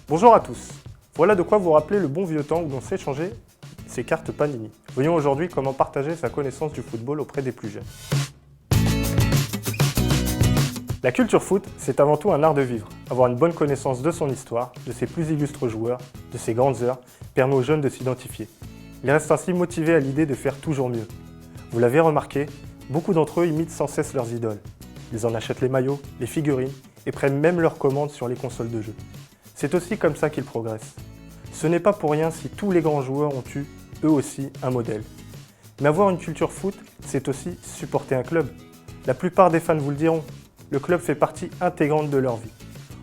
Bonjour à tous. Voilà de quoi vous rappeler le bon vieux temps où l'on s'échangeait ses cartes Panini. Voyons aujourd'hui comment partager sa connaissance du football auprès des plus jeunes. La culture foot, c'est avant tout un art de vivre. Avoir une bonne connaissance de son histoire, de ses plus illustres joueurs, de ses grandes heures, permet aux jeunes de s'identifier. Ils restent ainsi motivés à l'idée de faire toujours mieux. Vous l'avez remarqué, beaucoup d'entre eux imitent sans cesse leurs idoles. Ils en achètent les maillots, les figurines et prennent même leurs commandes sur les consoles de jeux. C'est aussi comme ça qu'ils progressent. Ce n'est pas pour rien si tous les grands joueurs ont eu, eux aussi, un modèle. Mais avoir une culture foot, c'est aussi supporter un club. La plupart des fans vous le diront, le club fait partie intégrante de leur vie.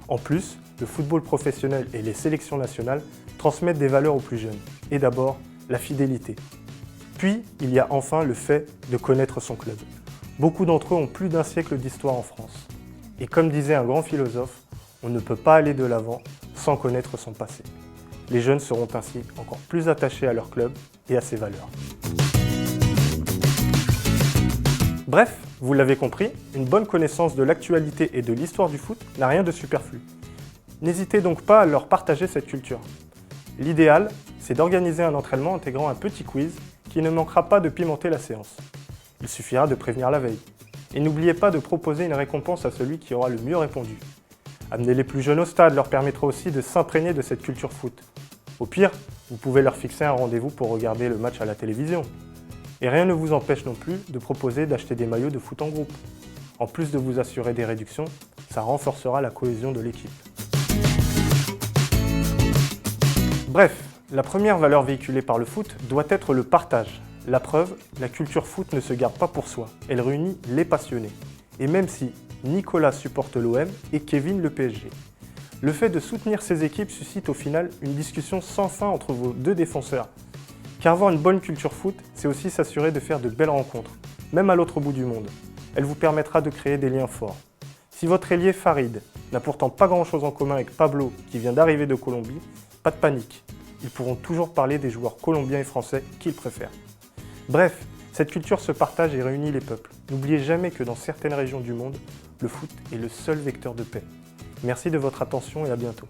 En plus, le football professionnel et les sélections nationales transmettent des valeurs aux plus jeunes. Et d'abord, la fidélité. Puis, il y a enfin le fait de connaître son club. Beaucoup d'entre eux ont plus d'un siècle d'histoire en France. Et comme disait un grand philosophe, on ne peut pas aller de l'avant sans connaître son passé. Les jeunes seront ainsi encore plus attachés à leur club et à ses valeurs. Bref, vous l'avez compris, une bonne connaissance de l'actualité et de l'histoire du foot n'a rien de superflu. N'hésitez donc pas à leur partager cette culture. L'idéal, c'est d'organiser un entraînement intégrant un petit quiz qui ne manquera pas de pimenter la séance. Il suffira de prévenir la veille. Et n'oubliez pas de proposer une récompense à celui qui aura le mieux répondu. Amener les plus jeunes au stade leur permettra aussi de s'imprégner de cette culture foot. Au pire, vous pouvez leur fixer un rendez-vous pour regarder le match à la télévision. Et rien ne vous empêche non plus de proposer d'acheter des maillots de foot en groupe. En plus de vous assurer des réductions, ça renforcera la cohésion de l'équipe. Bref, la première valeur véhiculée par le foot doit être le partage. La preuve, la culture foot ne se garde pas pour soi, elle réunit les passionnés. Et même si Nicolas supporte l'OM et Kevin le PSG. Le fait de soutenir ces équipes suscite au final une discussion sans fin entre vos deux défenseurs. Car avoir une bonne culture foot, c'est aussi s'assurer de faire de belles rencontres, même à l'autre bout du monde. Elle vous permettra de créer des liens forts. Si votre ailier Farid n'a pourtant pas grand-chose en commun avec Pablo qui vient d'arriver de Colombie, pas de panique. Ils pourront toujours parler des joueurs colombiens et français qu'ils préfèrent. Bref, cette culture se partage et réunit les peuples. N'oubliez jamais que dans certaines régions du monde, le foot est le seul vecteur de paix. Merci de votre attention et à bientôt.